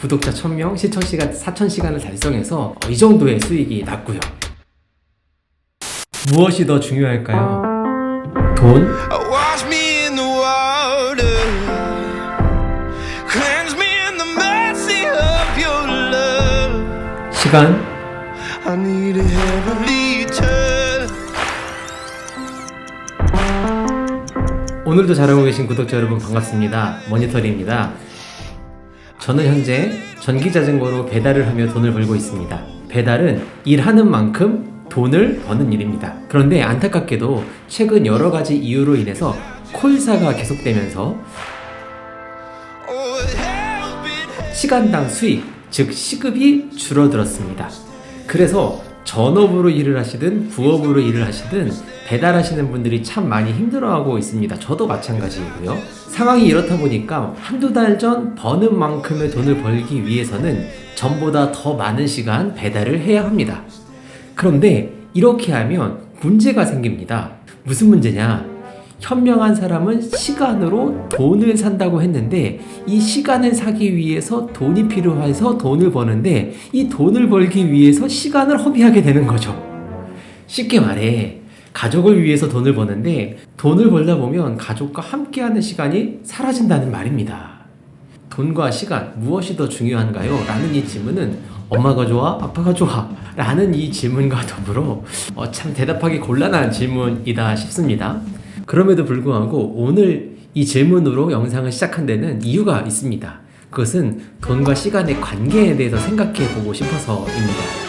구독자 1000명, 시청시간 4000시간을 달성해서 이 정도의 수익이 났고요. 무엇이 더 중요할까요? 돈? Wash me in the water, cleanse me in the mercy of your love. 시간? I need a heavenly touch. 오늘도 잘하고 계신 구독자 여러분 반갑습니다. 머니터리입니다. 저는 현재 전기자전거로 배달을 하며 돈을 벌고 있습니다. 배달은 일하는 만큼 돈을 버는 일입니다. 그런데 안타깝게도 최근 여러 가지 이유로 인해서 콜사가 계속되면서 Oh, help it. 시간당 수익, 즉 시급이 줄어들었습니다. 그래서 전업으로 일을 하시든 부업으로 일을 하시든 배달하시는 분들이 참 많이 힘들어하고 있습니다. 저도 마찬가지이고요. 상황이 이렇다 보니까 한두 달 전 버는 만큼의 돈을 벌기 위해서는 전보다 더 많은 시간 배달을 해야 합니다. 그런데 이렇게 하면 문제가 생깁니다. 무슨 문제냐? 현명한 사람은 시간으로 돈을 산다고 했는데 이 시간을 사기 위해서 돈이 필요해서 돈을 버는데 이 돈을 벌기 위해서 시간을 허비하게 되는 거죠. 쉽게 말해 가족을 위해서 돈을 버는데 돈을 벌다 보면 가족과 함께하는 시간이 사라진다는 말입니다. 돈과 시간 무엇이 더 중요한가요? 라는 이 질문은 엄마가 좋아? 아빠가 좋아? 라는 이 질문과 더불어 참 대답하기 곤란한 질문이다 싶습니다. 그럼에도 불구하고 오늘 이 질문으로 영상을 시작한 데는 이유가 있습니다. 그것은 돈과 시간의 관계에 대해서 생각해 보고 싶어서입니다.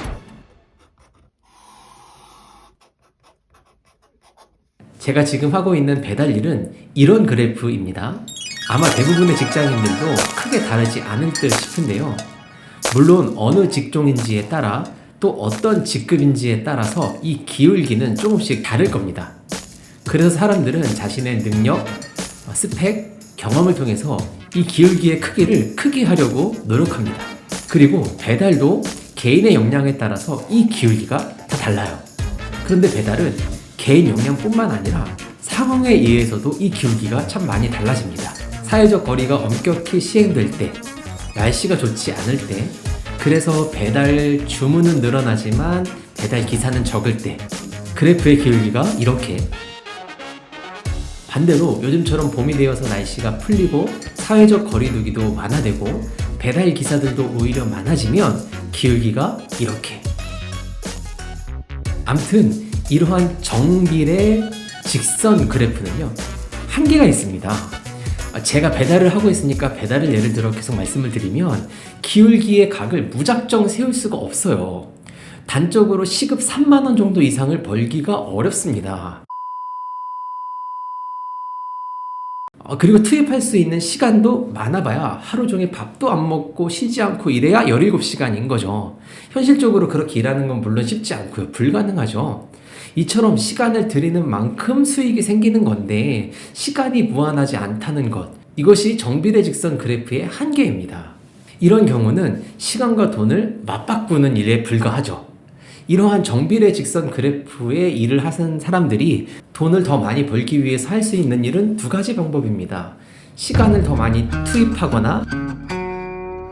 제가 지금 하고 있는 배달 일은 이런 그래프입니다. 아마 대부분의 직장인들도 크게 다르지 않을 듯 싶은데요. 물론 어느 직종인지에 따라 또 어떤 직급인지에 따라서 이 기울기는 조금씩 다를 겁니다. 그래서 사람들은 자신의 능력, 스펙, 경험을 통해서 이 기울기의 크기를 크게 하려고 노력합니다. 그리고 배달도 개인의 역량에 따라서 이 기울기가 다 달라요. 그런데 배달은 개인 역량뿐만 아니라 상황에 의해서도 이 기울기가 참 많이 달라집니다. 사회적 거리가 엄격히 시행될 때, 날씨가 좋지 않을 때, 그래서 배달 주문은 늘어나지만 배달 기사는 적을 때 그래프의 기울기가 이렇게, 반대로 요즘처럼 봄이 되어서 날씨가 풀리고 사회적 거리두기도 완화되고 배달 기사들도 오히려 많아지면 기울기가 이렇게. 암튼 이러한 정비례 직선 그래프는요 한계가 있습니다. 제가 배달을 하고 있으니까 배달을 예를 들어 계속 말씀을 드리면 기울기의 각을 무작정 세울 수가 없어요. 단적으로 시급 3만원 정도 이상을 벌기가 어렵습니다. 그리고 투입할 수 있는 시간도 많아봐야 하루 종일 밥도 안 먹고 쉬지 않고 일해야 17시간인 거죠. 현실적으로 그렇게 일하는 건 물론 쉽지 않고요. 불가능하죠. 이처럼 시간을 들이는 만큼 수익이 생기는 건데 시간이 무한하지 않다는 것, 이것이 정비례 직선 그래프의 한계입니다. 이런 경우는 시간과 돈을 맞바꾸는 일에 불과하죠. 이러한 정비례 직선 그래프의 일을 하는 사람들이 돈을 더 많이 벌기 위해서 할 수 있는 일은 두 가지 방법입니다. 시간을 더 많이 투입하거나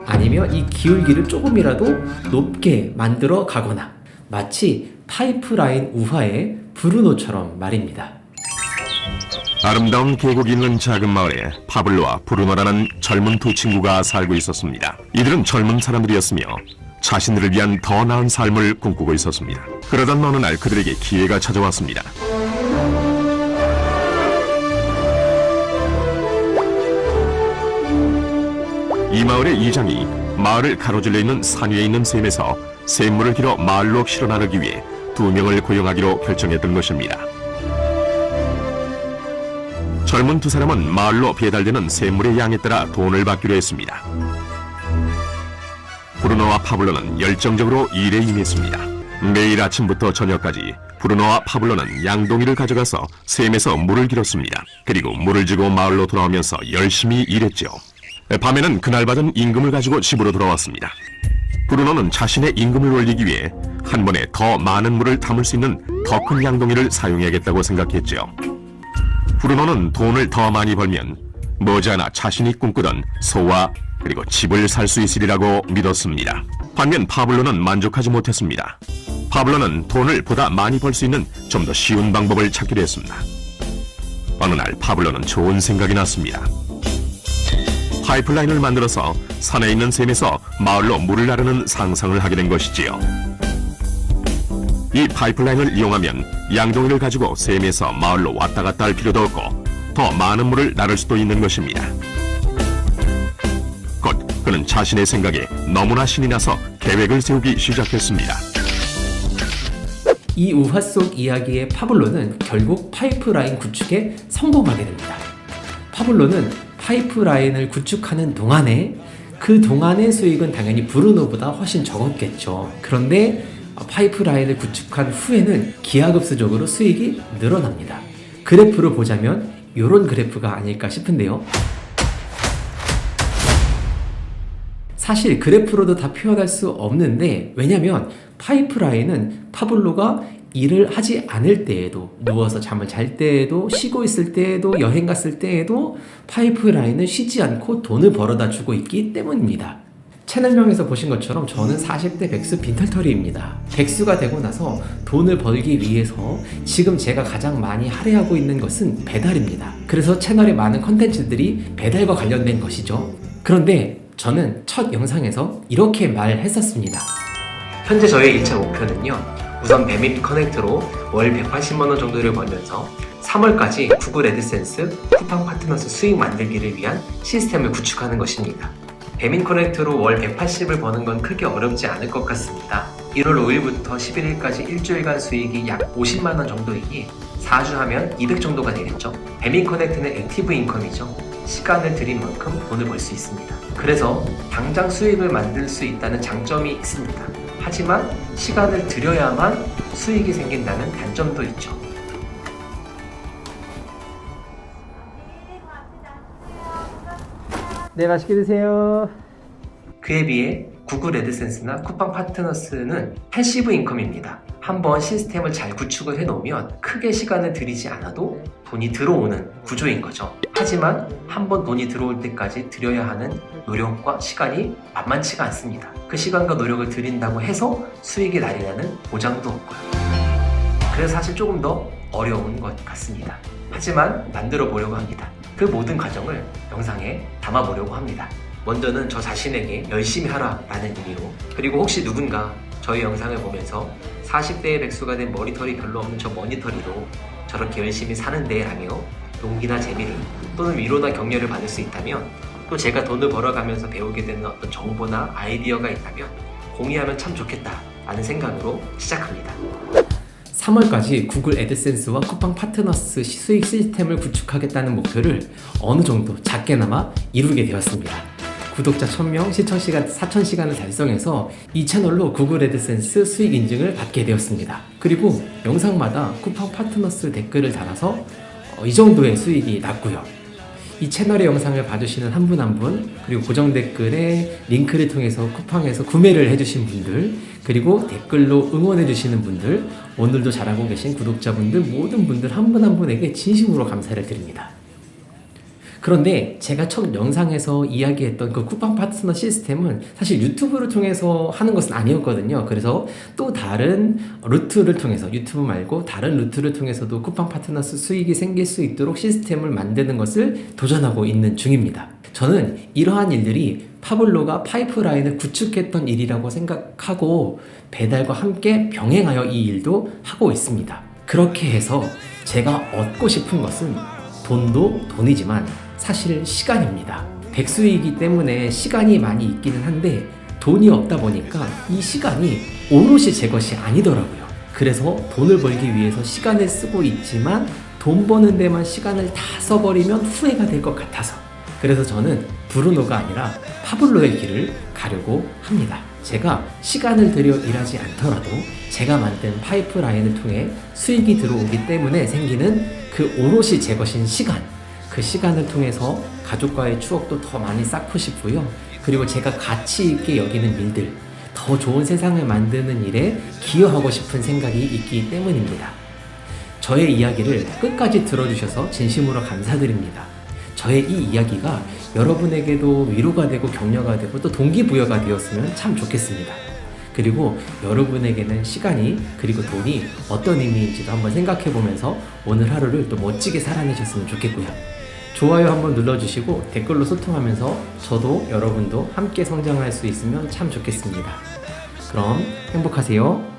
아니면 이 기울기를 조금이라도 높게 만들어 가거나, 마치 파이프라인 우화의 브루노처럼 말입니다. 아름다운 계곡이 있는 작은 마을에 파블로와 브루노라는 젊은 두 친구가 살고 있었습니다. 이들은 젊은 사람들이었으며 자신들을 위한 더 나은 삶을 꿈꾸고 있었습니다. 그러던 어느 날 그들에게 기회가 찾아왔습니다. 이 마을의 이장이 마을을 가로질러 있는 산 위에 있는 샘에서 샘물을 길어 마을로 실어 나르기 위해 2명을 고용하기로 결정했던 것입니다. 젊은 두 사람은 마을로 배달되는 샘물의 양에 따라 돈을 받기로 했습니다. 브루노와 파블로는 열정적으로 일에 임했습니다. 매일 아침부터 저녁까지 브루노와 파블로는 양동이를 가져가서 샘에서 물을 길었습니다. 그리고 물을 지고 마을로 돌아오면서 열심히 일했죠. 밤에는 그날 받은 임금을 가지고 집으로 돌아왔습니다. 브루노는 자신의 임금을 올리기 위해 한 번에 더 많은 물을 담을 수 있는 더 큰 양동이를 사용해야겠다고 생각했죠. 브루노는 돈을 더 많이 벌면 머지않아 자신이 꿈꾸던 소와 그리고 집을 살 수 있으리라고 믿었습니다. 반면 파블로는 만족하지 못했습니다. 파블로는 돈을 보다 많이 벌 수 있는 좀 더 쉬운 방법을 찾기로 했습니다. 어느 날 파블로는 좋은 생각이 났습니다. 파이프라인을 만들어서 산에 있는 샘에서 마을로 물을 나르는 상상을 하게 된 것이지요. 이 파이프라인을 이용하면 양동이를 가지고 샘에서 마을로 왔다 갔다 할 필요도 없고 더 많은 물을 나를 수도 있는 것입니다. 곧 그는 자신의 생각에 너무나 신이 나서 계획을 세우기 시작했습니다. 이 우화 속 이야기의 파블로는 결국 파이프라인 구축에 성공하게 됩니다. 파블로는 파이프라인을 구축하는 동안에 그 동안의 수익은 당연히 브루노보다 훨씬 적었겠죠. 그런데 파이프라인을 구축한 후에는 기하급수적으로 수익이 늘어납니다. 그래프를 보자면 이런 그래프가 아닐까 싶은데요. 사실 그래프로도 다 표현할 수 없는데, 왜냐면 파이프라인은 파블로가 일을 하지 않을 때에도, 누워서 잠을 잘 때에도, 쉬고 있을 때에도, 여행 갔을 때에도 파이프라인은 쉬지 않고 돈을 벌어다 주고 있기 때문입니다. 채널명에서 보신 것처럼 저는 40대 백수 빈털터리입니다. 백수가 되고 나서 돈을 벌기 위해서 지금 제가 가장 많이 할애하고 있는 것은 배달입니다. 그래서 채널의 많은 컨텐츠들이 배달과 관련된 것이죠. 그런데 저는 첫 영상에서 이렇게 말했었습니다. 현재 저의 1차 목표는요, 우선 배민 커넥트로 월 180만원 정도를 벌면서 3월까지 구글 애드센스 쿠팡 파트너스 수익 만들기를 위한 시스템을 구축하는 것입니다. 배민 커넥트로 월 180을 버는 건 크게 어렵지 않을 것 같습니다. 1월 5일부터 11일까지 일주일간 수익이 약 50만원 정도이니 4주 하면 200 정도가 되겠죠. 배민 커넥트는 액티브 인컴이죠. 시간을 들인 만큼 돈을 벌 수 있습니다. 그래서 당장 수익을 만들 수 있다는 장점이 있습니다. 하지만 시간을 들여야만 수익이 생긴다는 단점도 있죠. 네, 맛있게 드세요. 그에 비해 구글 애드센스나 쿠팡 파트너스는 패시브 인컴입니다. 한번 시스템을 잘 구축을 해놓으면 크게 시간을 들이지 않아도 돈이 들어오는 구조인 거죠. 하지만 한번 돈이 들어올 때까지 들여야 하는 노력과 시간이 만만치가 않습니다. 그 시간과 노력을 들인다고 해서 수익이 날이라는 보장도 없고요. 그래서 사실 조금 더 어려운 것 같습니다. 하지만 만들어 보려고 합니다. 그 모든 과정을 영상에 담아보려고 합니다. 먼저는 저 자신에게 열심히 하라 라는 의미로, 그리고 혹시 누군가 저희 영상을 보면서 40대의 백수가 된 머리털이 별로 없는 저 머니터리로 저렇게 열심히 사는데 라며 용기나 재미를 또는 위로나 격려를 받을 수 있다면, 또 제가 돈을 벌어가면서 배우게 되는 어떤 정보나 아이디어가 있다면 공유하면 참 좋겠다 라는 생각으로 시작합니다. 3월까지 구글 애드센스와 쿠팡 파트너스 수익 시스템을 구축하겠다는 목표를 어느 정도 작게나마 이루게 되었습니다. 구독자 1000명, 시청시간 4000시간을 달성해서 이 채널로 구글 애드센스 수익 인증을 받게 되었습니다. 그리고 영상마다 쿠팡 파트너스 댓글을 달아서 이 정도의 수익이 났고요. 이 채널의 영상을 봐주시는 한 분 한 분, 그리고 고정 댓글에 링크를 통해서 쿠팡에서 구매를 해주신 분들, 그리고 댓글로 응원해주시는 분들, 오늘도 잘하고 계신 구독자분들, 모든 분들 한 분 한 분에게 진심으로 감사를 드립니다. 그런데 제가 첫 영상에서 이야기했던 그 쿠팡 파트너 시스템은 사실 유튜브를 통해서 하는 것은 아니었거든요. 그래서 또 다른 루트를 통해서, 유튜브 말고 다른 루트를 통해서도 쿠팡 파트너스 수익이 생길 수 있도록 시스템을 만드는 것을 도전하고 있는 중입니다. 저는 이러한 일들이 파블로가 파이프라인을 구축했던 일이라고 생각하고 배달과 함께 병행하여 이 일도 하고 있습니다. 그렇게 해서 제가 얻고 싶은 것은 돈도 돈이지만 사실 시간입니다. 백수이기 때문에 시간이 많이 있기는 한데 돈이 없다 보니까 이 시간이 오롯이 제 것이 아니더라고요. 그래서 돈을 벌기 위해서 시간을 쓰고 있지만 돈 버는 데만 시간을 다 써버리면 후회가 될 것 같아서, 그래서 저는 브루노가 아니라 파블로의 길을 가려고 합니다. 제가 시간을 들여 일하지 않더라도 제가 만든 파이프라인을 통해 수익이 들어오기 때문에 생기는 그 오롯이 제 것인 시간, 그 시간을 통해서 가족과의 추억도 더 많이 쌓고 싶고요. 그리고 제가 가치 있게 여기는 일들, 더 좋은 세상을 만드는 일에 기여하고 싶은 생각이 있기 때문입니다. 저의 이야기를 끝까지 들어주셔서 진심으로 감사드립니다. 저의 이 이야기가 여러분에게도 위로가 되고 격려가 되고 또 동기부여가 되었으면 참 좋겠습니다. 그리고 여러분에게는 시간이 그리고 돈이 어떤 의미인지도 한번 생각해 보면서 오늘 하루를 또 멋지게 살아내셨으면 좋겠고요. 좋아요 한번 눌러주시고 댓글로 소통하면서 저도 여러분도 함께 성장할 수 있으면 참 좋겠습니다. 그럼 행복하세요.